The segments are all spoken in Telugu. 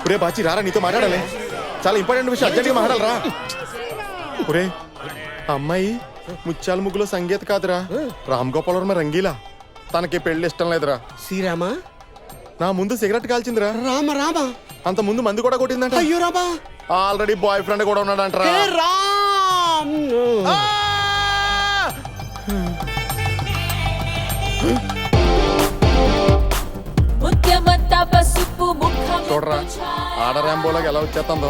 ఒరే బాచి రారా, నీతో మాట్లాడాలి. చాలా ఇంపార్టెంట్ విషయం, అర్జెంట్గా మాట్లాడాలరా. ఒరే అమ్మాయి ముత్యాల ముగ్గులో సంగీత కాదురా, రామ్ గోపాల్ వర్మ రంగీలా. తనకి పెళ్లి ఇష్టం లేదురా. శ్రీరామా? నా ముందు సిగరెట్ కాల్చిందిరా. రామ రామ. అంత ముందు మందు కూడా కొట్టిందంట. అయ్యో రామా. ఆల్రెడీ బాయ్ ఫ్రెండ్ కూడా ఉన్నాడంటరా. రామ్. చూడరా ఆడరాంబోలాగా ఎలా వచ్చేస్తుందో.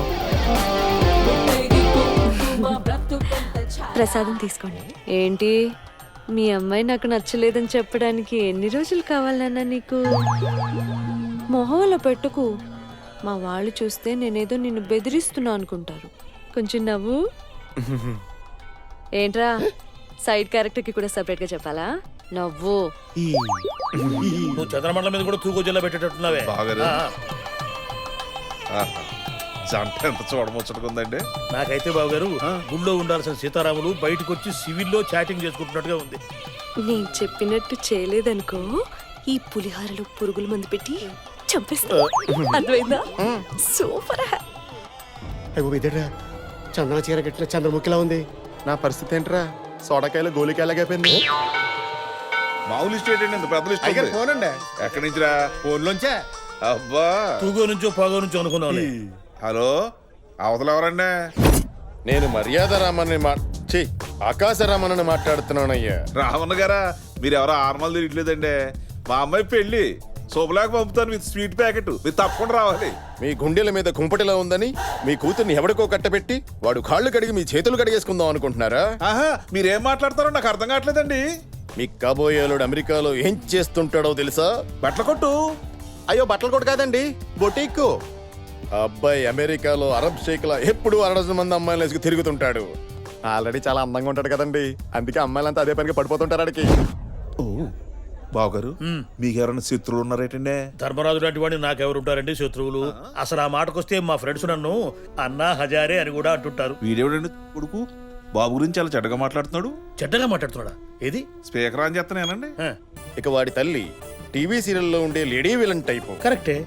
ప్రసాదం తీసుకోండి. ఏంటి మీ అమ్మాయి నాకు నచ్చలేదని చెప్పడానికి ఎన్ని రోజులు కావాలన్నా నీకు? మొహంలో పెట్టుకు, మా వాళ్ళు చూస్తే నేనేదో నిన్ను బెదిరిస్తున్నా అనుకుంటారు. కొంచెం నవ్వు. ఏంట్రా సైడ్ క్యారెక్టర్ కి కూడా సెపరేట్ గా చెప్పాలా? నవ్వు. నువ్వు చంద్రమండలం మీద కూడా తూగో జిల్లా పెట్టేటట్టున్నావే. జంట ఎంత చూడముచ్చటకుందండి. నాకైతే బాబు గారు గుళ్ళో ఉండాల్సిన సీతారాములు బయటకు వచ్చి సివిల్లో చాటింగ్ చేసుకుంటున్నట్టుగా ఉంది. నేను చెప్పినట్టు చేయలేదనుకో, ఈ పులిహారలో పురుగుల మందు పెట్టి చంపేస్తా. అర్థమైందా? సూపర్. చందన చీర కట్టిన చంద్రముఖిలా ఉంది. నా పరిస్థితి ఏంట్రా? సోడకాయలు గోలికాయలాగైపోయింది. మామూలు స్టేట్ అండి, ఇంత పెద్ద లిస్ట్ ఫోనండి. ఎక్కడి నుంచిరా? ఫోన్లోంచా. అబ్బా, తూగో నుంచో పాగో నుంచో అనుకున్నావు. హలో, అవతల ఎవరండి? నేను మర్యాద రామని ఆకాశరామని మాట్లాడుతున్నానయ్యా. రామన్న గారా, మీరు ఎవరో ఆర్మల్ తిరగట్లేదండి. మా అమ్మాయి పెళ్లి శుభలాగా పంపుతాను విత్ స్వీట్ ప్యాకెట్. మీరు తప్పకుండా రావాలి. మీ గుండెల మీద కుంపటిలా ఉందని మీ కూతుర్ని ఎవడికో కట్టబెట్టి వాడు కాళ్ళు కడిగి మీ చేతులు కడిగేసుకుందాం అనుకుంటున్నారా? ఆహా, మీరేం మాట్లాడతారో నాకు అర్థం కావట్లేదండి. మీ కాబోయేలుడు అమెరికాలో ఏం చేస్తుంటాడో తెలుసా? బట్టల కొట్టు. అయ్యో బట్టలు కొట్టు కాదండి, బొటీక్కు. అబ్బాయి అమెరికాలో అరబ్ షేక్లా ఎప్పుడు 60 మంది అమ్మాయిలు వేసుకు తిరుగుతుంటాడు. ఆల్రెడీ చాలా అందంగా ఉంటాడు కదండి, అందుకే అమ్మాయిలంతా అదే పనికి పడిపోతుంటారు ఆడికి. బావగారు, మీకెవరైనా శత్రువులు ఉన్నారేటండి? ధర్మరాజు లాంటి వాడిని నాకెవరు ఉంటారండి శత్రువులు? అసలు ఆ మాటకొస్తే మా ఫ్రెండ్స్ నన్ను అన్నా హజారే అని కూడా అంటుంటారు. వీడేవిడండి కొడుకు బాబు గురించి చాలా చెడ్డగా మాట్లాడుతున్నాడు. చెడ్డగా మాట్లాడుతున్నాడా? ఏది? స్పీకర్ అని చెప్తానేనండి. ఇక వాడి తల్లి టీవీ సీరియల్లో ఉండే లేడీ విలన్ టైపు. కరెక్టే.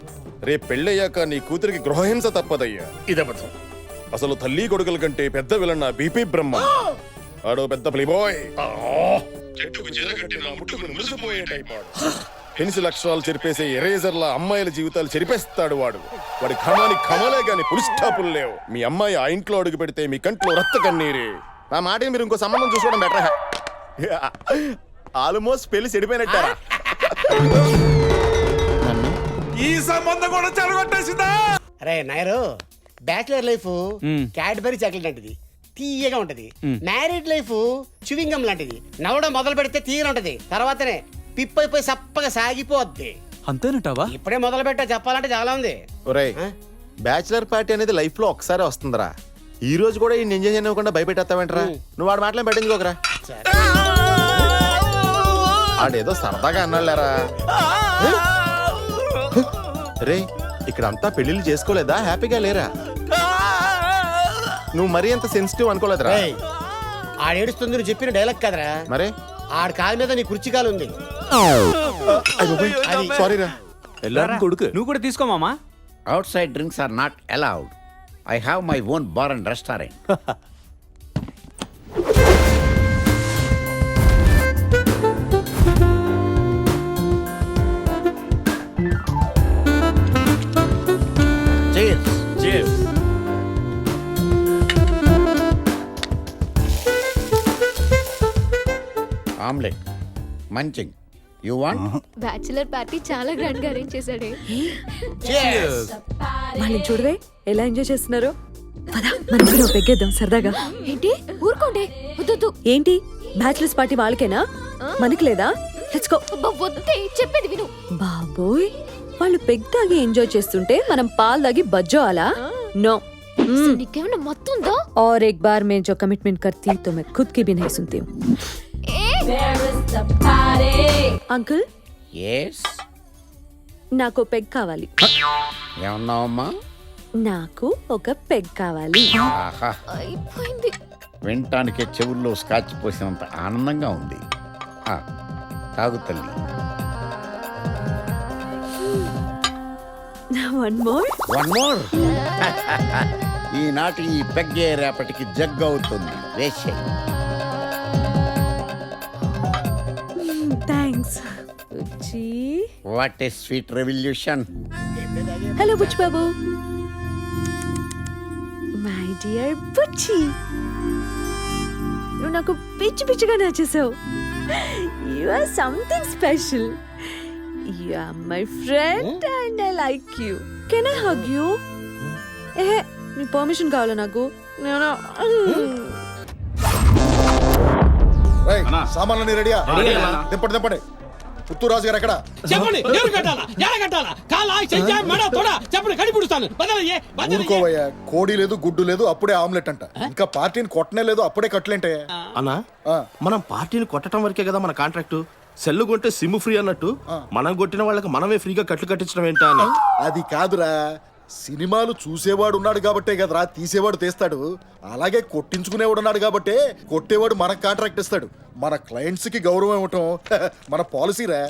రేపు పెళ్ళయ్యాక నీ కూతురికి గృహహింస తప్పదయ్యా. ఇదబద్ధం. అసలు తల్లి కొడుకుల కంటే పెద్ద విలన్ నా బీపీ బ్రహ్మ. ఆడో పెద్ద ప్లేబాయ్. పెన్సిల్ అక్షరాలు చెరిపేసే ఎరేజర్ల అమ్మాయిల జీవితాలు చెరిపేస్తాడు వాడు. వాడి ఖమాని ఖమలే గాని పులి స్టాపులు లేవు. మీ అమ్మాయి ఆ ఇంట్లో అడుగు పెడితే మీ కంట్లో రక్త కన్నీరే. నా మాట మీరు ఇంకో సంబంధం చూసుకోవడం బెటర్. ఆల్మోస్ట్ పెళ్లి చెడిపోయినట్టారా? ఈ సంబంధం కూడా చెడగొట్టేసిందా? అరే Nair, bachelor life Cadbury chocolate లాంటిది, తీయగా ఉంటది. మ్యారీడ్ లైఫ్ చువింగం లాంటిది, నవ్వడం మొదలు పెడితే తీయగా ఉంటది, తర్వాతనే పిప్పైపోయి సప్పగా సాగిపోద్ది. అంతేనంటావా? ఇప్పుడే మొదలు పెట్టా, చెప్పాలంటే చాలా ఉంది. ఒరేయ్, బ్యాచిలర్ పార్టీ అనేది లైఫ్ లో ఒకసారి వస్తుందిరా. ఈ రోజు కూడా ఈ ఎంజాయ్ చేయకుండా భయపెట్టేస్తావేంట్రా? నువ్వు వాడు మాటలు పెట్టించుకోకరా. ఆడేదో సరదాగా అన్నాళ్ళారా. రే, ఇక్కడ అంతా పెళ్లిళ్ళు చేసుకోలేదా? హ్యాపీగా లేరా? నువ్వు మరీ అంత సెన్సిటివ్ అనుకోలేదురా. ఆడేడుస్తుంది నువ్వు చెప్పిన డైలాగ్ కదరా. మరే ఆడ కాలు మీద నీ కుర్చీ కాలు ఉంది. సారీరా. కొడుకు నువ్వు కూడా తీసుకో మామా. Outside drinks are not allowed. I have my own bar and restaurant. Cheers. Cheers. Omelette. Munching. You want? Bachelor party చాలా గ్రాండ్ గా అరేంజ్ చేశాడే. వాళ్ళని చూడవే ఎలా ఎంజాయ్ చేస్తున్నారో. పదా మనం కూడా పెగ్గేద్దాం సరదాగా. ఏంటి? ఊరుకోండి. వద్దు. ఏంటి బ్యాచిలర్స్ పార్టీ వాళ్ళకేనా, మనకి లేదా? Let's go. వద్దే, చెప్పేది విను. బాబోయ్, వాళ్ళు పెగ్ తాగి ఎంజాయ్ చేస్తుంటే మనం పాలు తాగి బజ్జోవాలా? नो. నీకేమన్నా మొత్తం ఉందా? और एक बार मैं जो कमिटमेंट करती तो मैं खुद की भी नहीं सुनती हूँ. Uncle, Yes. నాకు పెగ్ కావాలి. ఏమన్నావమ్మా? నాకు ఒక పెగ్ కావాలి. ఆహా, అయిపోయింది. వినటానికే చెవుల్లో స్కాచ్ పోసినంత ఆనందంగా ఉంది. తాగు తల్లి. One more. One more. ఈనాటి ఈ పెగ్గే రేపటికి జగ్ అవుతుంది. వేసే థ్యాంక్స్ బుజ్జి. What a sweet revolution. Hello బుజ్జి బాబు. మై డియర్ బుజ్జి, నువ్వు నాకు పిచ్చి పిచ్చిగా నచ్చేసావు. You are something special. You are my friend and I like you. Can I hug you? నీ పర్మిషన్ కావాలా నాకు? నేను సామాన్లు రెడీయా? దింపండి దింపండి. పుత్తూరు రాజు గారు ఎక్కడ? చెప్పండి. ఎవరు కట్టాలా? ఎలా కట్టాలా? కాలా, చెయ్యా, మెడ, తొడ చెప్పండి. కడిపుడుస్తాను. ఊరుకోవయ్యా. కోడి లేదు, గుడ్డు లేదు, అప్పుడే ఆమ్లెట్ అంట. ఇంకా పార్టీని కొట్టనే లేదు, అప్పుడే కట్టలేంటే. అన్నా, మనం పార్టీని కొట్టడం వరకే కదా మన కాంట్రాక్ట్. సెల్లు కొంటే సిమ్ ఫ్రీ అన్నట్టు మనం కొట్టిన వాళ్ళకి మనమే ఫ్రీగా కట్లు కట్టించడం ఏంటా అని. అది కాదురా, సినిమాలు చూసేవాడు ఉన్నాడు కాబట్టే కదరా తీసేవాడు తీస్తాడు. అలాగే కొట్టించుకునేవాడు ఉన్నాడు కాబట్టే కొట్టేవాడు మనకు కాంట్రాక్ట్ ఇస్తాడు. మన క్లయింట్స్ కి గౌరవం ఇవ్వటం మన పాలసీరా.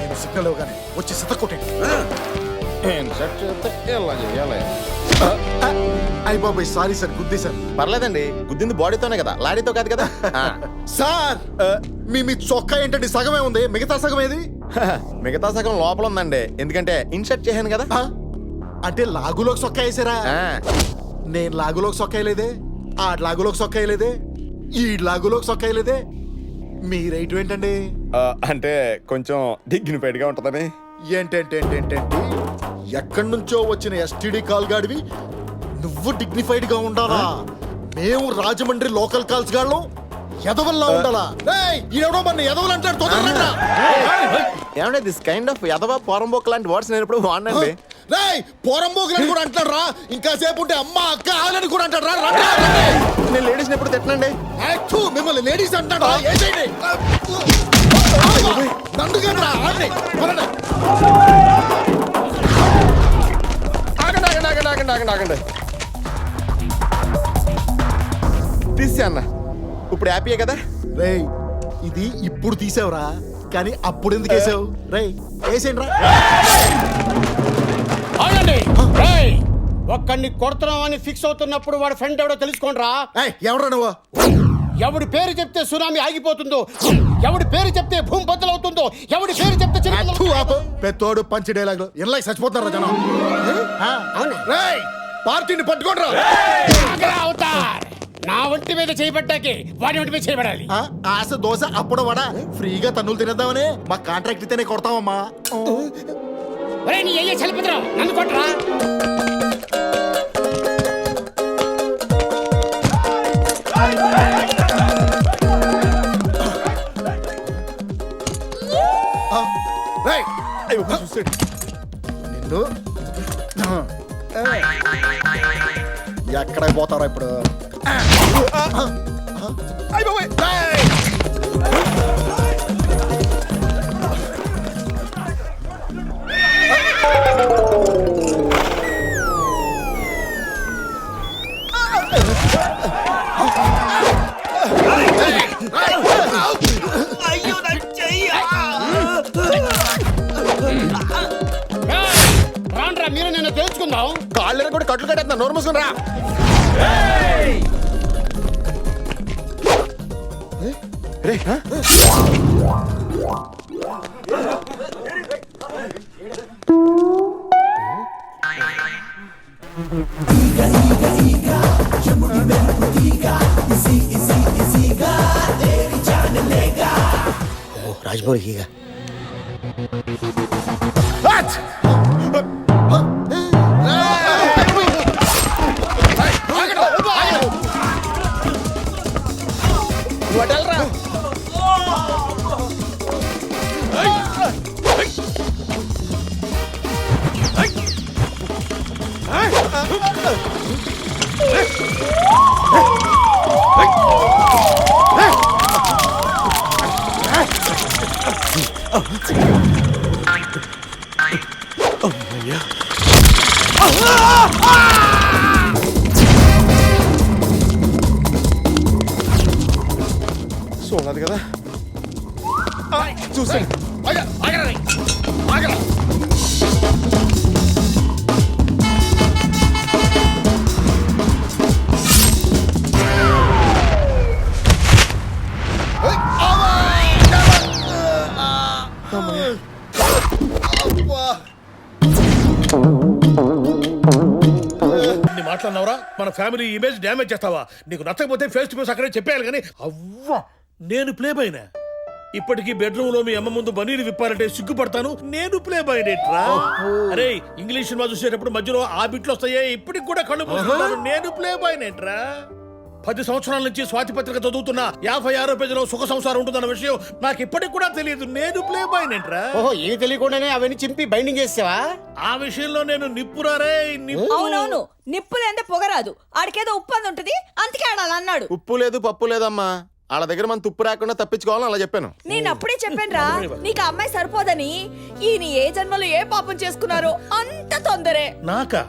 నేను సిగ్నల్ ఇవ్వగానే వచ్చి సిత కొట్టండి. అయ్య బాబాయ్, సారీ సార్, గుద్ది సార్. పర్లేదండి, గుద్దింది బాడీతోనే కదా, లారీతో కాదు కదా. సార్ మీ చొక్కా ఏంటండి? సగమే ఉంది, మిగతా సగం ఏది? మిగతా సగం లోపల ఉందండి, ఎందుకంటే ఇన్షర్ట్ చేశాను కదా. అంటే లాగులోకి చొక్కా వేసారా? నేను లాగులోకి చొక్కా వేయలేదే, ఆ లాగులోకి చొక్కా వేయలేదే, ఈ లాగులోకి చొక్కా వేయలేదే. మీ రైట్ ఏంటండి? అంటే కొంచెం డిగ్నిఫైడ్ గా ఉంటుందని. ఏంటేంటేంటేంటి, ఎక్కడి నుంచో వచ్చిన ఎస్టీడీ కాల్ గాడివి నువ్వు డిగ్నిఫైడ్ గా ఉండాలా? మేము రాజమండ్రి లోకల్ కాల్స్ గాళ్ళం ఎదవల్లా ఉండాలా? ఈడో మన ఎదవలు అంటాడు. తొందరగా ఏమంటే దిస్ కైండ్ ఆఫ్ ఎదవ పోరంబోక్ లాంటి వర్డ్స్ నేను ఎప్పుడు వాడినండి. పోరంబోకులని కూడా అంటాడు రా. ఇంకా సేపు ఉంటే అమ్మ అక్క ఆలని కూడా అంటాడు రా. నేను లేడీస్ ఎప్పుడు తిట్టనండి. మిమ్మల్ని లేడీస్ అంటాడు. ఆగండి తీసే అన్న, ఇప్పుడు హ్యాపీయే కదా? రేయ్, ఇది ఇప్పుడు తీసావురా, కానీ అప్పుడు ఎందుకు వేసావు? రేయ్ వేసేయండి రా. ఒక్కడిని కొడుతున్నామని ఫిక్స్ అవుతున్నప్పుడు వాడు ఫ్రెండ్ ఎవడో తెలుసుకోండిరా. ఎవడ్రా నువ్వు? ఎవడి పేరు చెప్తే సునామీ ఆగిపోతుందో, ఎవడి పేరు చెప్తే భూమి బద్దలవుతుందో, ఎవడి పేరు చెప్తే పెత్తోడు పంచి డైలాగులు ఇలా చచ్చిపోతారా జనం. రేయ్, పార్టీని పట్టుకోండిరా. నా ఒంటి మీద చేయబట్టాకే వాడి ఒంటి మీద చేయబడాలి. ఆశ దోశ అప్పుడు వడ ఫ్రీగా తన్నులు తినేద్దామనే మా కాంట్రాక్ట్ ఇస్తేనే కొడతామమ్మా. నీ అయ్యే చలిపోతురా, నన్ను కొట్టరా. నిన్ను ఎక్కడ పోతారా ఇప్పుడు? రాండ్రా, మీరు నేను తెలుసుకుందాం. కాళ్ళు కూడా కట్లు కట్టేస్తున్నా, నోరు మూసుకుని రా. రే రాజ్మౌళి కాదు కదా చూసాను. మాట్లాడినవరా మన ఫ్యామిలీ ఇమేజ్ డ్యామేజ్ చేస్తావా? నీకు నచ్చకపోతే ఫేస్ టు ఫేస్ అక్కడే చెప్పేయాలి కానీ అవ్వా నేను ప్లే బాయ్నా? ఇప్పటికీ బెడ్రూమ్ లో మీ అమ్మ ముందు బనీలు విప్పారంటే సిగ్గుపడతాను. నేను ప్లే బాయ్నేట్రా? అరే ఇంగ్లీష్ సినిమా చూసేటప్పుడు మధ్యలో ఆ బిట్లు వస్తాయే, ఇప్పటికి కూడా కళ్ళు మూసుకుంటాను. నేను ప్లే బాయ్నేట్రా? 10 సంవత్సరాల నుంచి స్వాతి పత్రిక చదువుతున్నా 56 పేజీలో సుఖ సంసారం ఉంటుందన్న విషయం నాకు ఇప్పటికి కూడా తెలియదు. నేను ప్లే బాయ్నేట్రా? ఓహో ఏమి తెలియకుండానే అవన్నీ చింపి బైండింగ్ చేసావా? ఆ విషయంలో నేను నిప్పురారే నిప్పు. అవునవును, నిప్పులేందే పొగరాదు. ఆడికేదో ఉప్పు అని ఉంటది, అందుకే ఆడాలి అన్నాడు. ఉప్పు లేదు పప్పు లేదమ్మా, వాళ్ళ దగ్గర మనం తుప్పు రాకుండా తప్పించుకోవాలని అలా చెప్పాను. నేను అప్పుడే చెప్పాను రా, నీకు ఆ అమ్మాయి సరిపోదని. ఈయన ఏ జన్మలో ఏ పాపం చేసుకున్నారో అంత తొందరే. నాకా?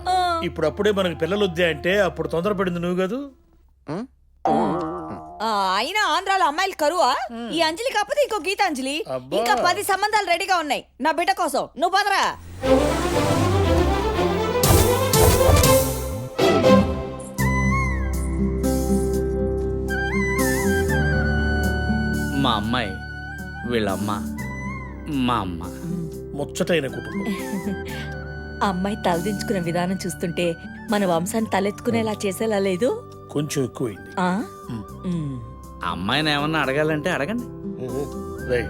ఇప్పుడు అప్పుడే మనకి పిల్లలు వద్దా అంటే అప్పుడు తొందరపడింది నువ్వు కాదు. అయినా ఆంధ్రాలో అమ్మాయిలు కరువా? ఈ అంజలి కాకపోతే ఇంకో గీతాంజలి, అబ్బా. ఇంకా 10 సంబంధాలు రెడీగా ఉన్నాయి నా బిడ్డ కోసం. నువ్వు పదరా. మా అమ్మాయి, వీళ్ళమ్మ, మా అమ్మ. ముచ్చటైన కుటుంబం. అమ్మాయి తలదించుకునే విధానం చూస్తుంటే మన వంశాన్ని తలెత్తుకునేలా చేసేలా లేదు? కొంచెం ఎక్కువైంది. అమ్మాయిని ఏమన్నా అడగాలంటే అడగండి. రేయ్,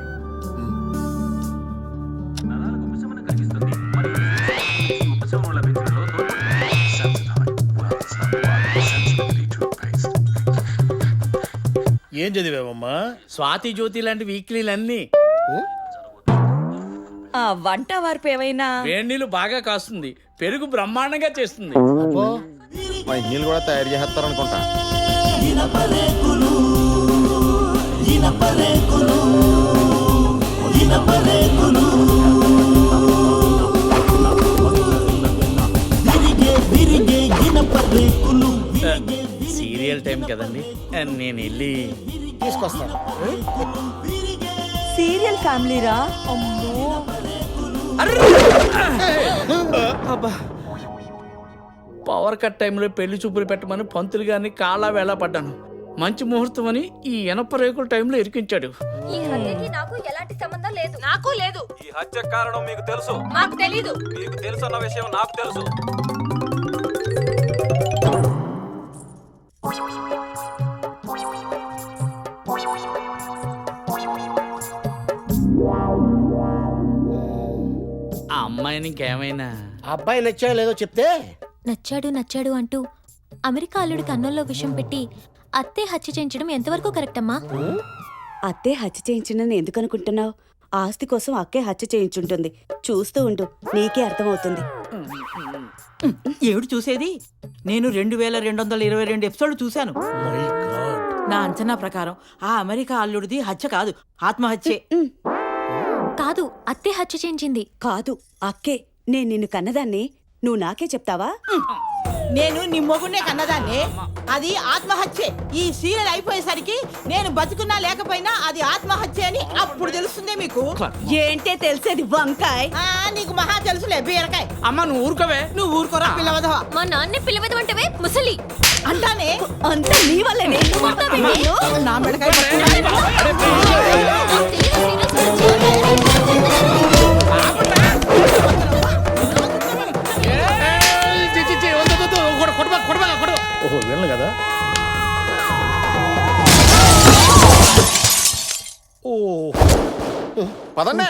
ఏం చదివావమ్మా? స్వాతి జ్యోతి లాంటి వీక్లీలన్నీ. వంట వార్పు ఏమైనా? వేడి నీళ్ళు బాగా కాస్తుంది, పెరుగు బ్రహ్మాండంగా చేస్తుంది. మా ఇంజనీలు కూడా తయారు చేస్తారనుకుంటా. సీరియల్ టైం కదండి, నేను వెళ్ళి తీసుకొస్తాను. సీరియల్ ఫ్యామిలీ రా. అబ్బా, పవర్ కట్ టైంలో పెళ్లి చూపులు పెట్టమని పంతులు గారిని కాళ్ళ వేళ పడ్డాను. మంచి ముహూర్తం అని ఈ ఎనప రేకుల టైంలో ఇరికించాడు. ఈ హత్యకి నాకు ఎలాంటి సంబంధం లేదు. నాకు లేదు. ఈ హత్య కారణం మీకు తెలుసు, నాకు తెలీదు. మీకు తెలుసు అన్న విషయం నాకు తెలుసు. ఆ అమ్మాయిని ఇంకేమైనా? అబ్బాయి నచ్చాడో లేదో చెప్తే. నచ్చాడు నచ్చాడు అంటూ అమెరికా అల్లుడికి అన్నంలో విషయం పెట్టి అత్తే హత్య చేయించడం ఎంతవరకు కరెక్ట్ అమ్మా? అత్తే హత్య చేయించిందని ఎందుకు అనుకుంటున్నావు? ఆస్తి కోసం అక్కే హత్య చేయించుంటుంది. చూస్తూ ఉండు, నీకే అర్థమవుతుంది. ఏమిటి చూసేది? నేను 2222 ఎపిసోడ్లు చూశాను. My God. నా అంచనా ప్రకారం ఆ అమెరికా అల్లుడిది హత్య కాదు, ఆత్మహత్యే. కాదు, అత్తే హత్య చేయించింది. కాదు, అక్కే. నేను నిన్ను కన్నదాన్ని, నువ్వు నాకే చెప్తావా? నేను నీ మొగుడినే కన్నదాన్ని, అది ఆత్మహత్యే. ఈ సీరియల్ అయిపోయేసరికి నేను బతుకున్నా లేకపోయినా అది ఆత్మహత్య అని అప్పుడు తెలుస్తుందే మీకు. ఏంటే తెలిసేది వంకాయ్? నీకు మహా తెలుసులే బీరకాయ. అమ్మ నువ్వు ఊరుకోవే, నువ్వు ఊరుకోరా పిల్లవదవా. మా నాన్నే పిల్లవెదవంటవే ముసలి అంటానే అంతా నీ వల్లనే. నా మెడకాయ ఓహో వెళ్ళను కదా. ఓ పదండి.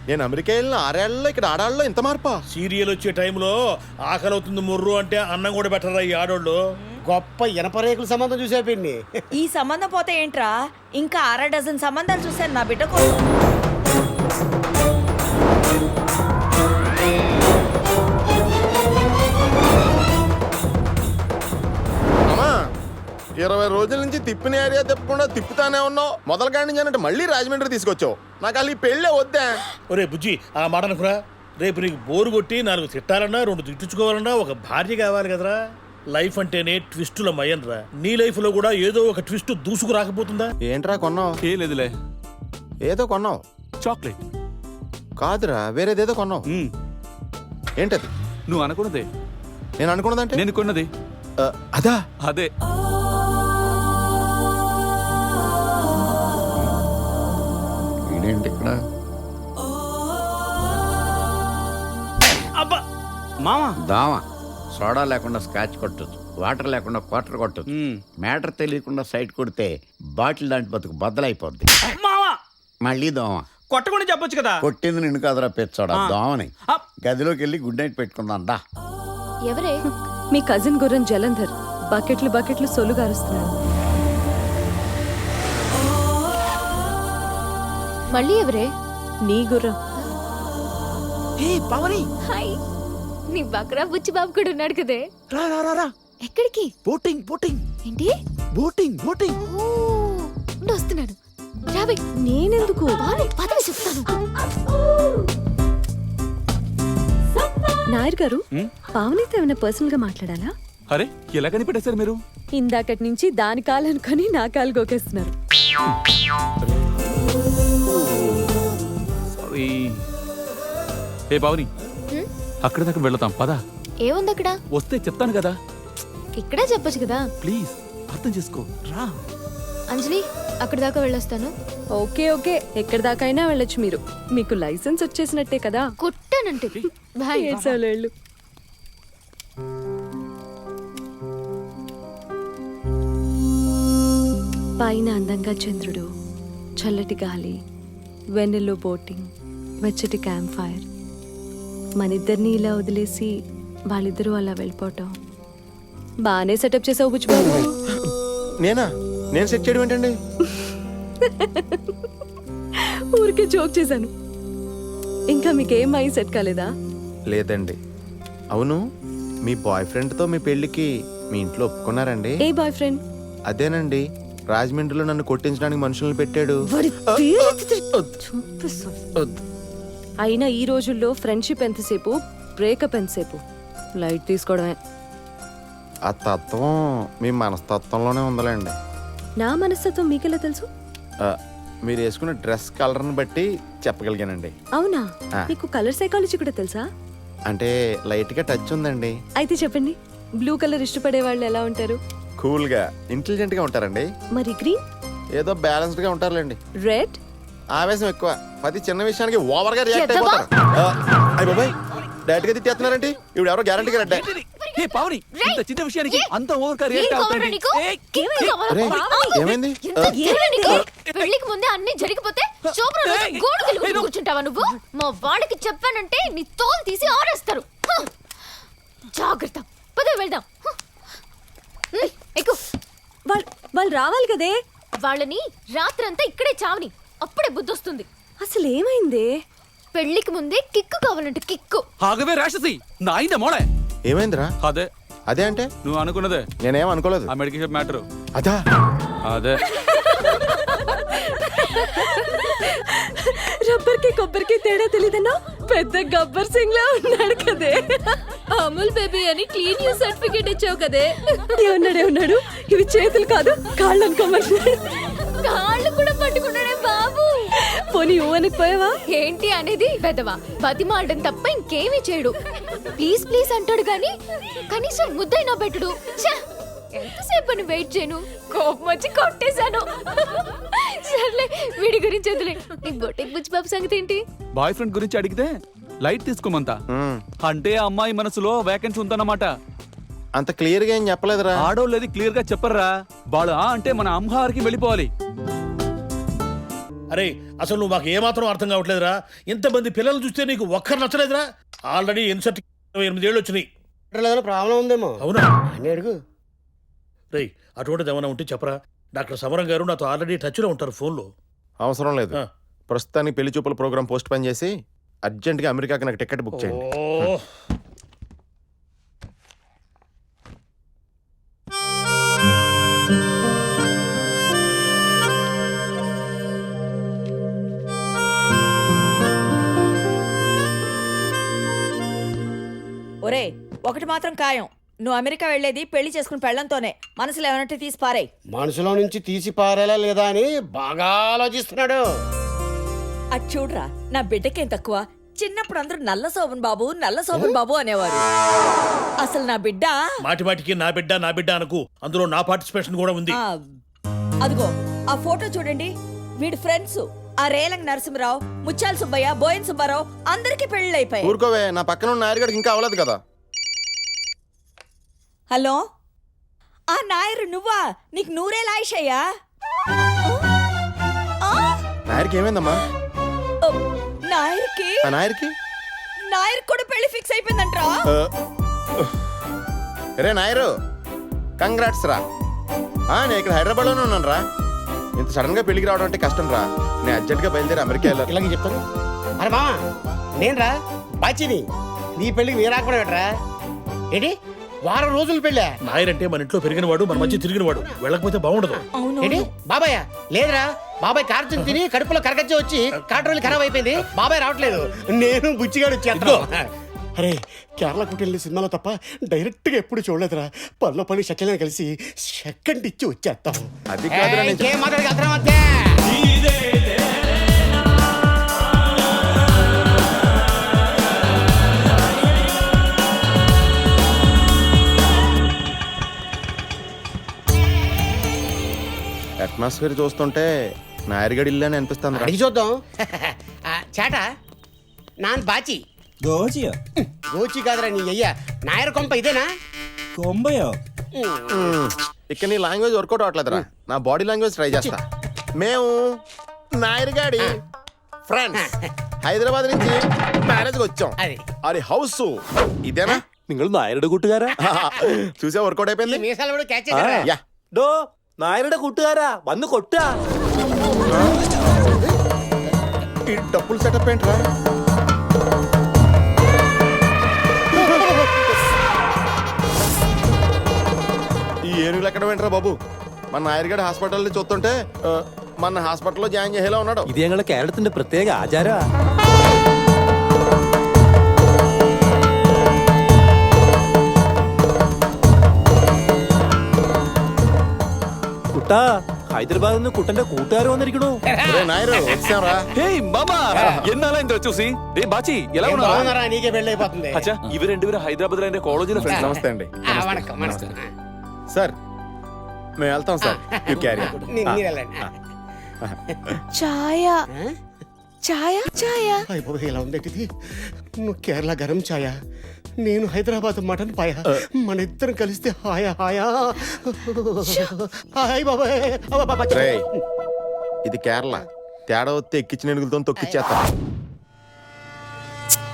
నేను అమెరికా వెళ్ళిన 6 ఏళ్లలో ఇక్కడ ఆడాళ్ళలో ఇంత మార్పా? సీరియల్ వచ్చే టైంలో ఆకలి అవుతుంది ముర్రు అంటే అన్నం కూడా పెట్టరా ఈ ఆడోళ్ళు. గొప్ప ఇనప రేకుల సంబంధం చూసే పిండి. ఈ సంబంధం పోతే ఏంట్రా, ఇంకా 6 డజన్ సంబంధాలు చూశాను నా బిడ్డ కోసం. అమ్మా 20 రోజుల నుంచి తిప్పిన ఏరియా తిప్పకుండా తిప్పుతానే ఉన్నావు. మొదల కాడి నుంచి అంటే మళ్ళీ రాజమండ్రి తీసుకొచ్చావు. నాకు అసలు ఈ పెళ్ళే వద్దా? ఒరే బుజ్జి ఆ మాట అనుకురా. రేపు నీకు బోరు కొట్టి 4 తిట్టాలన్నా 2 తిట్టించుకోవాలన్నా ఒక భార్య కావాలి కదరా. లైఫ్ అంటేనే ట్విస్టుల మయం రా. నీ లైఫ్ లో కూడా ఏదో ఒక ట్విస్ట్ దూసుకు రాకపోతుందా? ఏంట్రా కొన్నావు? ఏ లేదులే, ఏదో కొన్నావు. చాక్లెట్ కాదురా, వేరేదేదో కొన్నావు. ఏంటది? నువ్వు అనుకున్నదే. నేను అనుకున్నదంటే? నేను కొన్నది అదా? అదే. ఇదేంటి ఇక్కడ? అబ్బా మామా, దామ సోడా లేకుండా స్కాచ్ కొట్టచ్చు, వాటర్ లేకుండా క్వార్టర్ కొట్టచ్చు. మ్యాటర్ తెలియకుండా సైడ్ కొడితే బాటిల్ లాంటి బతుకు బద్దలైపోద్ది. మామా మళ్ళీ దోమ. కొట్టకుండా చెప్పొచ్చు కదా. కొట్టింది నిన్ను కాదురా పెచ్చోడా, దోమని. గదిలోకి వెళ్ళి గుడ్ నైట్ పెట్టుకుందాం దా. ఎవరే? మీ కజిన్ గుర్రం జలంధర్ బకెట్లు బకెట్లు సొలు గారుస్తున్నాడు. మళ్ళీ ఎవరే? నీ గుర్రం. హాయ్, నీ బక్రా బుచ్చి బాబు కూడా ఉన్నాడు కదే. రా రా రా రా. ఎక్కడికి? బోటింగ్ బోటింగ్ ఏంటి? Boating boating. వస్తున్నాను. రావే. నేనెందుకు? పదవి చెప్తాను. నాయర్ గారు, పావనితో ఏమైనా పర్సనల్ గా మాట్లాడాలా? అరే ఎలా కనిపెట్టేశారు మీరు? ఇందాకటి నుంచి దాని కాలు అనుకొని నా కాలు గోకేస్తున్నారు. సారీ. ఏ పావని, అక్కడ దాకా వెళ్తాం పదా. ఏముంది అక్కడ? వస్తే చెప్తాను కదా. ఇక్కడే చెప్పొచ్చు కదా. ప్లీజ్ అర్థం చేసుకో రా. అంజలి, అక్కడ దాకా వెళ్ళొస్తాను. ఓకే ఓకే, ఎక్కడి దాకా అయినా వెళ్ళొచ్చు మీరు. మీకు లైసెన్స్ వచ్చేసినట్టే కదా. కుట్టానంటే బాయ్. ఏడ్చాలేళ్ళు. పైన అందంగా చంద్రుడు, చల్లటి గాలి, వెన్నెల్లో బోటింగ్, వెచ్చటి క్యాంప్ ఫైర్. మనిద్దరిని ఇలా వదిలేసి వాళ్ళిద్దరూ అలా వెళ్ళిపోవటం బాగానే సెటప్ చేసావు బుచ్చిబాబు. నేనా? నేను సెట్ చేయడం ఏంటండి? ఊరికే జోక్ చేశాను. ఇంకా మీకేం మైండ్ సెట్ కాలేదా? లేదండి. అవును, మీ బాయ్ ఫ్రెండ్తో మీ పెళ్ళికి మీ ఇంట్లో ఒప్పుకున్నారండి? ఏ బాయ్ ఫ్రెండ్? అదేనండి, రాజమండ్రిలో నన్ను కొట్టించడానికి మనుషులను పెట్టాడు. అయినా ఈ రోజుల్లో ఫ్రెండ్షిప్ ఎంతసేపు, బ్రేకప్ ఎంతసేపు? లైట్ తీసుకోవడమే. ఆ తత్వం మీ మనస్తత్వంలోనే ఉందలేండి. నా మనస్తత్వం మీకెలా తెలుసు? మీరు వేసుకున్న డ్రెస్ కలర్ని బట్టి చెప్పగలిగానండి. అవునా? ఆ. మీకు కలర్ సైకాలజీ కూడా తెలుసా? అంటే లైట్గా టచ్ ఉందండి. అయితే చెప్పండి, బ్లూ కలర్ ఇష్టపడే వాళ్ళు ఎలా ఉంటారు? కూల్గా, ఇంటెలిజెంట్గా ఉంటారండి. మరి గ్రీన్? ఏదో బ్యాలెన్స్డ్గా ఉంటారులేండి. రెడ్? ఆవేశం ఎక్కువ, ప్రతి చిన్న విషయానికి ఓవర్గా రియాక్ట్ అయిపోతారు. అయ్య బాబాయ్, డైరెక్ట్గా తిట్టేస్తున్నారండి. ఇప్పుడు ఎవరో గ్యారంటీగా రెడ్డే. ఏ పావని, ఇంత చిన్న విషయానికి అంత ఓవర్ రియాక్ట్ అవుతాండి. ఏమైంది? పెళ్లికి ముందే అన్ని జరిగిపోతే గోడు కూర్చుంటావా నువ్వు? మా వాళ్ళకి చెప్పానంటే నీ తోలు తీసి ఆరేస్తారు. జాగ్రత్త, పద వెళ్దాం. ఎక్కు. వాళ్ళు రావాలి కదే. వాళ్ళని రాత్రంతా ఇక్కడే చావని, అప్పుడే బుద్ధొస్తుంది. అసలు ఏమైంది? పెళ్లికి ముందే కిక్కు కావాలంటే కిక్కు. ఆగవే రాక్షసి, నా అయిందే మోడే. ఏమైందిరా? అదే అదే అంటే? నువ్వు అనుకున్నదే. నేనేం అనుకోలేదు. ఆ మెడికేషన్ మ్యాటర్ అదా? అదే. రబ్బర్కి కొబ్బరికి తేడా తెలీదన్నా పెద్ద గబ్బర్ సింగ్ లా ఉన్నాడు కదే. అమూల్ బేబీ అని క్లీన్ యూ సర్టిఫికేట్ ఇచ్చావు కదే. ఉన్నాడు. ఇవి చేతులు కాదు, కాళ్ళు అనుకోమన్నాడు. కాళ్ళు కూడా పట్టుకున్నాడే బాబు. పోనీ ఊవనికి పోయావా? ఏంటి అనేది వెదవా, బతిమాలడం తప్ప ఇంకేమీ చేయడు. ప్లీజ్ ప్లీజ్ అంటాడు గాని కనీసం ముద్దైనా పెట్టడు. ఎంతసేపు అని వెయిట్ చేయను, కోపం వచ్చి కొట్టేశాను. సర్లే, వీడి గురించి వదిలే. నీ బొట్టెక్ బుచ్చిబాబు సంగతి ఏంటి? బాయ్ ఫ్రెండ్ గురించి అడిగితే లైట్ తీసుకోమంతా. అంటే ఆ అమ్మాయి మనసులో వేకెన్సీ ఉందన్నమాట. అంత క్లియర్ గా ఏం చెప్పలేదురా. ఆడోళ్ళది క్లియర్ గా చెప్పర్రా. వాళ్ళు అంటే మన అమ్మహారికి వెళ్ళిపోవాలి. అరే అసలు నువ్వు మాకు ఏమాత్రం అర్థం కావట్లేదురా. ఇంతమంది పిల్లలు చూస్తే నీకు ఒక్కరు నచ్చలేదురా? ఆల్రెడీ ఇన్సర్ట్ 28 ఏళ్ళు వచ్చినాయి. ప్రాబ్లం ఉందేమో. అవునా? అని అడుగు. రేయ్, అటువంటిది ఏమైనా ఉంటే చెప్పరా. డాక్టర్ సమరం గారు నాతో ఆల్రెడీ టచ్లో ఉంటారు ఫోన్లో. అవసరం లేదు. ప్రస్తుతానికి పెళ్లి చూపుల ప్రోగ్రామ్ పోస్ట్ పోన్ చేసి అర్జెంట్గా అమెరికాకి నాకు టికెట్ బుక్ చేయండి. ఒరే, ఒకటి మాత్రం ఖాయం, నువ్వు అమెరికా వెళ్ళేది పెళ్లి చేసుకుని పెళ్ళంతోనే మనసులో ఏమన్నట్టు తీసి పారేయ్. మనసులో నుంచి తీసి పారేలా లేదా అని బాగా ఆలోచిస్తున్నాడు. అది చూడరా, నా బిడ్డకేం తక్కువ. చిన్నప్పుడు అందరూ నల్ల శోభన్ బాబు అనేవారు. అసలు నా బిడ్డ మాటి మాటికి నా బిడ్డ అనకు, అందులో నా పార్టిసిపేషన్ కూడా ఉంది. ఆ, అదిగో ఆ ఫోటో చూడండి. వీడి ఫ్రెండ్స్ ఆ రేలంగ్ నరసింహరావు, ముత్యాల సుబ్బయ్య, బోయన్ సుబ్బారావు అందరికి పెళ్లి అయిపోయాయి. ఊరుకోవే, నా పక్కన ఉన్న నాయర్ ఇంకా అవ్వలేదు కదా. హలో, ఆ నాయరు నువ్వా? నీకు నూరేళ్ళ ఆయుషయ్యా? నాయర్కి ఏమైందమ్మా? నాయర్కి ఆ నాయర్కి నాయర్ కూడా పెళ్లి ఫిక్స్ అయిపోయిందంట్రా. రే నాయరు, కంగ్రాట్స్ రా. నేను ఇక్కడ హైదరాబాద్లోనే ఉన్నాను రా. ఇంత సడన్ గా పెళ్లికి రావడం అంటే కష్టం రా. నేను అర్జెంట్ గా బయలుదేరి అమెరికా వెళ్ళాలి. ఇలాగే చెప్తాను. అరే మామ, నేనురా బాచిని. నీ పెళ్ళికి నేను రాకుండా పెట్టరా ఏంటి? వారం రోజులు పెళ్ళా? నాయరంటే మన ఇంట్లో పెరిగినవాడు, మన మధ్య తిరిగినవాడు. వెళ్ళకపోతే బాగుండదు. ఏంటి బాబాయ్? లేదురా, బాబాయ్ కార్చం తిని కడుపులో కరగచ్చి వచ్చి కాటరోలు ఖరాబ్ అయిపోయింది. బాబాయ్ రావట్లేదు, నేను బుచ్చిగాడు వచ్చేస్తాను. అరే, కేరళ కుటీలు సినిమాలో తప్ప డైరెక్ట్ గా ఎప్పుడు చూడలేదురా. పనిలో పని షకిల్ కలిసి సెకండ్ ఇచ్చి వచ్చేస్తాం. అది కాదురా, నేను ఏం మాట్లాడగలుగుతారా మధ్య? అట్మాస్ఫియర్ చూస్తుంటే నాయర్గడి ఇల్లు అని అనిపిస్తుంది రా. అడిగి చూద్దాం. చేట నాన్ బాచి గోచి కాదురా నీ అయ్యా. నాయర్ కొంప ఇదేనా? ఇక్కడ నీ లాంగ్వేజ్ వర్కౌట్ అవట్లేదురా. నా బాడీ లాంగ్వేజ్ ట్రై చేస్తా. మేము నాయర్గాడి ఫ్రెండ్స్ హైదరాబాద్ నుంచి మ్యారేజ్ వచ్చాం. అది హౌస్ ఇదేనా? നിങ്ങൾ നായരുടെ കൂട്ടുകാരാ? చూసే వర్కౌట్ అయిపోయింది. మీసాలు కూడా క్యాచ్ చేశారా? యా, ഡോ നായരുടെ കൂട്ടുകാരാ, വന്ന് കൊട്ടാ. ఈ డబ్బులు సెటప్ ఏంట్రా? ఈ ఏనుగులు ఎక్కడ ఏంట్రా బాబు? మన నాయర్గడ్ హాస్పిటల్ చూస్తుంటే మన హాస్పిటల్లో జాయిన్ చేసేలా ఉన్నాడు. ഇത് ഞങ്ങളുടെ കേരളത്തിന്റെ പ്രത്യേക ആചാര. കുട്ടാ, ഹൈദരാബാദിൽ നിന്ന് കുട്ടന്റെ കൂട്ടുകാർ വന്നിരിക്കണു. ఒరే నాయరు, వచ్చాంరా. ഹേയ് മാമാ, എന്നാലും చూసి రే బాచి ఎలా ఏం ఉన్నారు? బాగున్నారా? నీకే పెళ్ళి అయిపోతుంది. అచ్చా, ఇవి రెండు హైదరాబాద్ లో కాలేజీలో ఫ్రెండ్స్. నమస్తే అండి. వణకం, వణకం. సార్ మేము వెళ్తాం సార్. You carry. మీరు వెళ్ళండి. ఛాయ ఛాయ ఛాయ అయిపోయి ఇలా ఉందేంటిది? నువ్వు కేరళ గరం ఛాయ, నేను హైదరాబాద్ మటన్ పాయ. మన ఇద్దరం కలిస్తే హాయా హాయా. హాయ్ బాబాయ్. రేయ్, ఇది కేరళ. తేడా వస్తే ఎక్కించిన ఎనుగులతో తొక్కిచ్చేస్తా.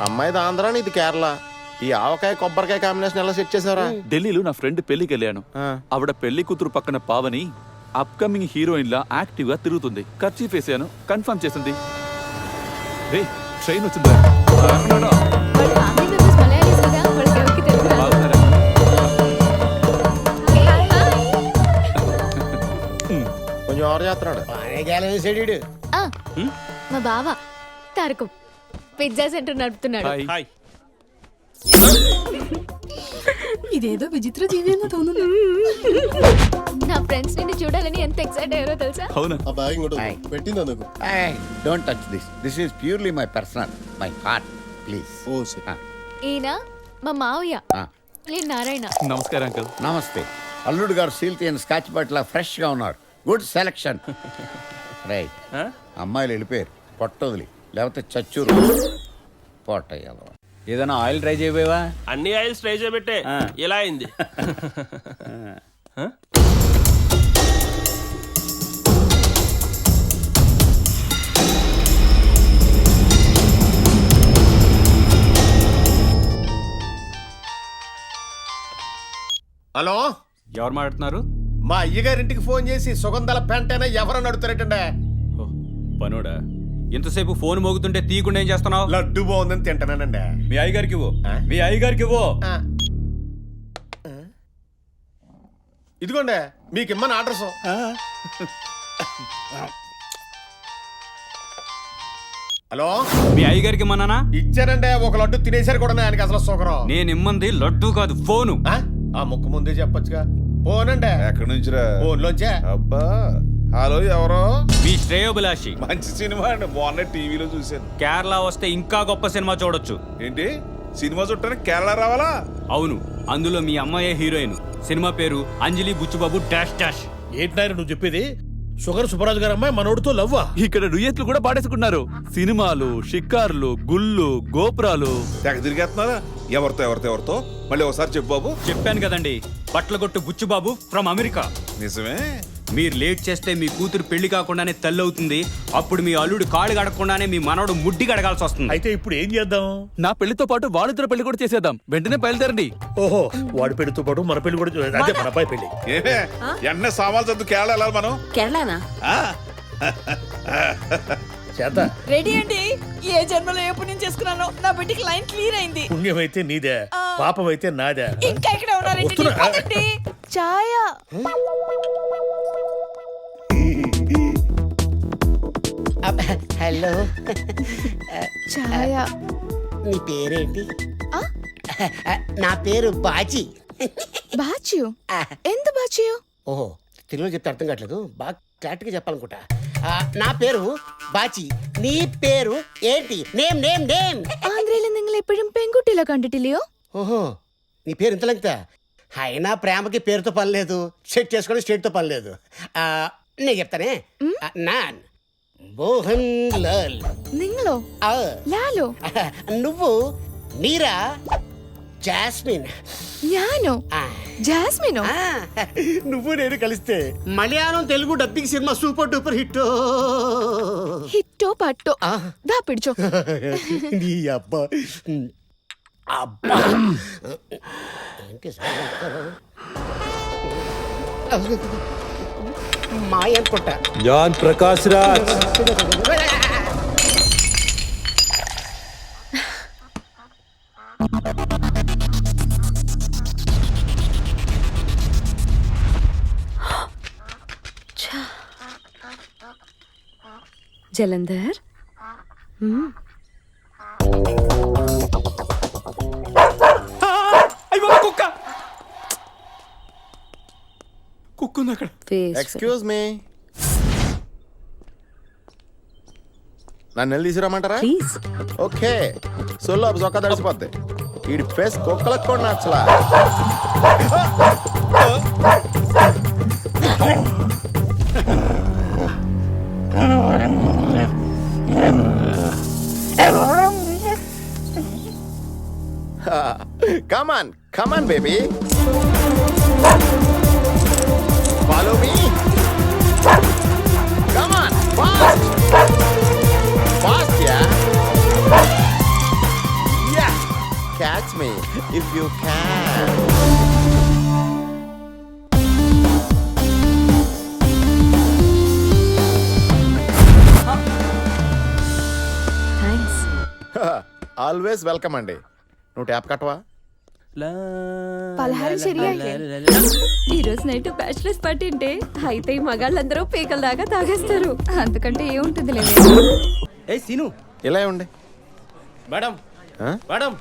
అమ్మాయిది ఆంధ్ర, ఇది కేరళ. ఈ ఆవకాయ కొబ్బరికాయ కాంబినేషన్ ఎలా సెట్ చేసారా? ఢిల్లీలో నా ఫ్రెండ్ పెళ్లికి వెళ్ళాను. ఆవిడ పెళ్లి కూతురు పక్కన పావని అప్కమింగ్ హీరోయిన్ లా యాక్టివ్ గా తిరుగుతుంది. ఖర్చు వేసాను, కన్ఫర్మ్ చేసింది. రే, ట్రైన్ వచ్చిందా? వాళ్ళ ఫ్యామిలీ మెంబర్స్ మలయాళీస్ కదా, వాళ్ళకి ఎవరికి తెలుగు రాదు. బాగున్నారా? కొంచెం ఆరు చేస్తున్నాడు. ఆ, మా బావ తారకం పిజ్జా సెంటర్ నడుపుతున్నాడు. హాయ్. ఇదేదో విచిత్ర జీవేనో తోను. నా ఫ్రెండ్స్ నిన్ను చూడాలని ఎంత ఎక్సైట్ అయ్యారో తెలుసా? అవునా? Don't touch this. This is purely my personal, my heart. Please. ఈయన మా మావయ్య, నేను నారాయణ. నమస్కారం అంకల్. నమస్తే. అల్లుడు గారు సీల్ తీయని స్కాచ్ బాటిల్ ఫ్రెష్ గా ఉన్నారు. Good selection. రైట్, అమ్మాయిలు వెళ్ళిపోయారు. పొట్టొదిలి, లేకపోతే చచ్చూరు పొట్టయ్యాలి. ఏదైనా ఆయిల్ ట్రై చేయబోయేవా? అన్ని ఆయిల్స్ ట్రై చేయబెట్టే ఇలా అయింది. హలో, ఎవరు మాట్లాడుతున్నారు? మా అయ్యగారింటికి ఫోన్ చేసి సుగంధాల పెంటైనా ఎవరని అడుగుతారేటండే? పనోడా, ఎంతసేపు ఫోన్ మోగుతుంటే తీయకుండా ఏం చేస్తున్నావు? లడ్డు బాగుందని తింటానండి. మీ అయ్యగారికి ఇవ్వు. మీ అయ్యగారికి ఇవ్వు. ఇదిగోండి మీకు ఇమ్మని ఆర్డర్స్. హలో, మీ అయ్యగారికి ఇమ్మన్నానా? ఇచ్చానండి. ఒక లడ్డు తినేసారు కూడా ఆయనకి అసలు సుగరం. నేను ఇమ్మంది లడ్డు కాదు, ఫోను. ఆ ముక్కు ముందే చెప్పొచ్చుగా. పోనండి. ఎక్కడి నుంచిరా? ఫోన్లోంచే. అబ్బా హలో, ఎవరో మీ శ్రేయోభిలాషి. మంచి సినిమా అండి, బాగున్న టీవీలో చూశాను. కేరళ వస్తే ఇంకా గొప్ప సినిమా చూడొచ్చు. ఏంటి సినిమా చుట్టానికి కేరళ రావాలా? అవును, అందులో మీ అమ్మాయే హీరోయిన్. సినిమా పేరు అంజలి బుచ్చుబాబు డాష్ డాష్. ఏంటి నాయన నువ్వు చెప్పేది? షుగర్ సుబ్బరాజు గారు అమ్మాయి మనోడితో లవ్వా? ఇక్కడ డుయెట్లు కూడా పాడేసుకున్నారు. సినిమాలు, షికార్లు, గుళ్ళు, గోపురాలు. తెగ తిరిగేస్తున్నారా? ఎవరితో మళ్ళీ ఒకసారి చెప్పు బాబు. చెప్పాను కదండి, బట్టలగొట్టు బుచ్చుబాబు ఫ్రమ్ అమెరికా. నిజమే. మీరు లేట్ చేస్తే మీ కూతురు పెళ్లి కాకుండానే తల్లి అవుతుంది. అప్పుడు మీ అల్లుడు కాళ్ళు గడకుండానే మీ మనవడు ముడ్డి గడగాల్సి వస్తుంది. అయితే ఇప్పుడు ఏం చేద్దాం? నా పెళ్లితో పాటు వాళ్ళిద్దరు పెళ్లి కూడా చేసేద్దాం. వెంటనే బయలుదేరండి. ఓహో, వాడి పెళ్లితో పాటు మన పెళ్లి కూడా అదే మన అబ్బాయి పెళ్లి. ఏమే ఎన్న సామాన్లు చదువు కేరళ వెళ్ళాలి మనం. కేరళనా? ఆ? చేత రెడీ అండి. ఏ జన్మలో ఎప్పుడు నేను చేసుకున్నాను, నా బిడ్డకి లైన్ క్లియర్ అయింది. పుణ్యమైతే నీదే, పాపమైతే నాదే. ఇంకా ఇక్కడ ఉన్నారండి. వస్తున్నా. పదండి. ఛాయ హలో, ఛాయ. నీ పేరేంటి? నా పేరు బాజీ. బాచ్యు? ఎంత బాచ్యు? ఓహో, తెలుగులో చెప్తే అర్థం కావట్లేదు, బాగా క్లారిటీగా చెప్పాలనుకుంటా. నా పేరు బాచి. నీ పేరు ఏంటి? Name name name. ആന്ധ്രയിൽ നിങ്ങൾ എപ്പോഴും പെൺകുട്ടികളെ കണ്ടിട്ടില്ലയോ? ఓహో, నీ పేరు ఇంత లెంగ్తా? అయినా ప్రేమకి పేరుతో పని లేదు, సెట్ చేసుకోవడం స్టేట్తో పని లేదు. నేను చెప్తానే. నాన్ మోహన్ లాల్. നിങ്ങളോ? ലാലോ? నువ్వు నీరా జాస్మిన్. ഞാനോ? జాస్మినో? నువ్వు నేను కలిస్తే Malayalam Telugu dubbing cinema super duper hit. హిట్టో పట్టో దా పిడిచో. నీ అబ్బా అబ్బా మాయ అనుకుంటా. జాన్ ప్రకాష్ రాజ్. జలంధర్, కుక్కుంది అక్కడ. ఎక్స్క్యూజ్ మీ, నన్ను వెళ్ళి తీసుకురామంటారా? ప్లీజ్. ఓకే, సొల్లు అబ్బు చొక్కా తడిసిపోద్ది. వీడి ఫేస్ కుక్కలకు కూడా నచ్చలా. Come on, baby. Follow me. Come on, fast. Fast, yeah. Yeah. Catch me if you can. Thanks. Always welcome అండి. నువ్వు ట్యాప్ కట్టవా? పలహారం శరియాకే. ఈ రోజు నైట్ బ్యాచిలర్స్ పార్టీ అంటే అయితే ఈ మగాళ్ళందరూ పీకల దాకా తాగేస్తారు. అంతకంటే ఏముంటుంది లేదు. ఏ సీను, ఇలా ఉండి మేడం ఆ? మేడం.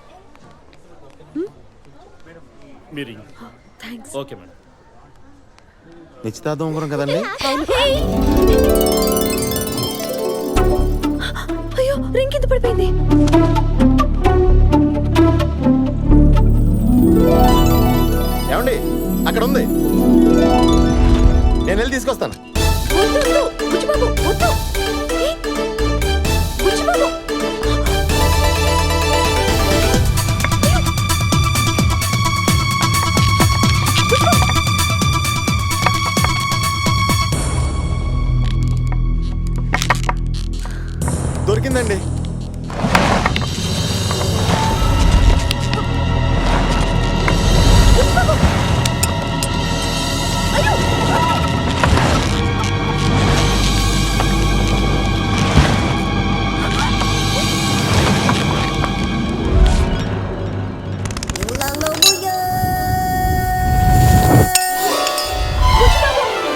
థ్యాంక్స్. Okay madam. నిశ్చితార్థం ఉంగరం కదండి. అయ్యో, రింగ్ కింద పడిపోయింది. ఏమండి, అక్కడ ఉంది, నేను వెళ్ళి తీసుకొస్తాను. బుచ్చిబాబు, వద్దు. బుచ్చిబాబు. దొరికిందండి.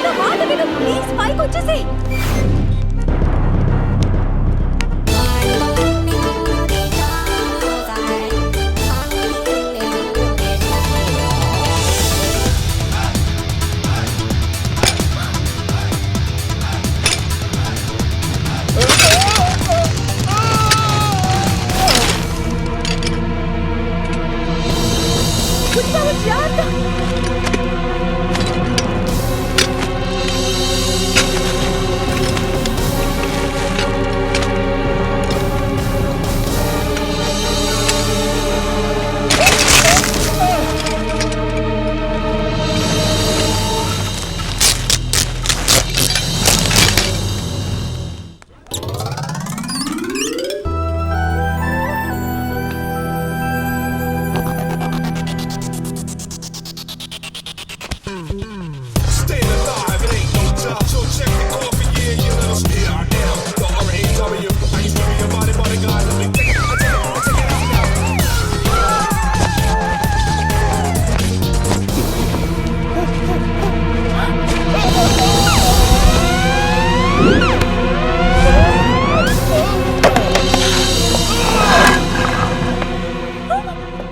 నా మాట విను, ప్లీజ్ పైకి వచ్చేసేయ్.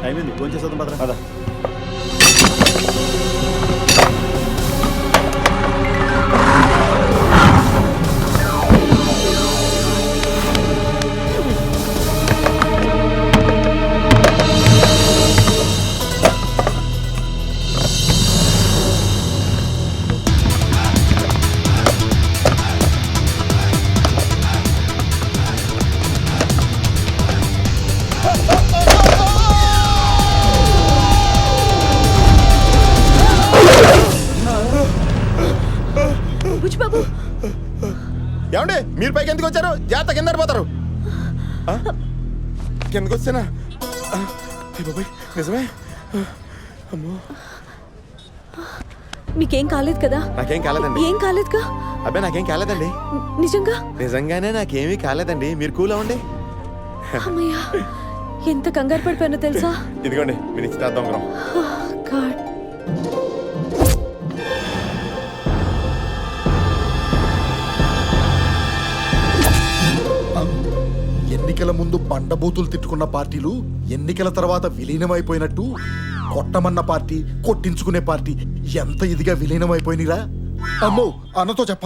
అయిపోయింది ఫోన్ చేసేద్దాం పదరా. బుజ్జిబాబు ఏమండి మీరు పైకి ఎందుకు వచ్చారు? జాగ్రత్త కింద పడిపోతారు. కిందకు వచ్చానా? బాబాయ్ నిజమే. అమ్మో మీకేం కాలేదు కదా? నాకేం కాలేదండి. ఏం కాలేదుగా? అబ్బాయి నాకేం కాలేదండి. నిజంగా? నిజంగానే నాకేమీ కాలేదండి. మీరు కూల్ అవ్వండి. అమ్మయ్యా, ఎంత కంగారు పడిపోయానో తెలుసా? ఇదిగోండి మీ నిశ్చితార్థం ఉంగరం. గాడ్. ఎన్నికల ముందు బండబూతులు తిట్టుకున్న పార్టీలు ఎన్నికల తర్వాత విలీనమైపోయినట్టు కొట్టమన్న పార్టీ కొట్టించుకునే పార్టీ ఎంత ఇదిగా విలీనమైపోయినరా? అమ్మో అన్నతో చెప్ప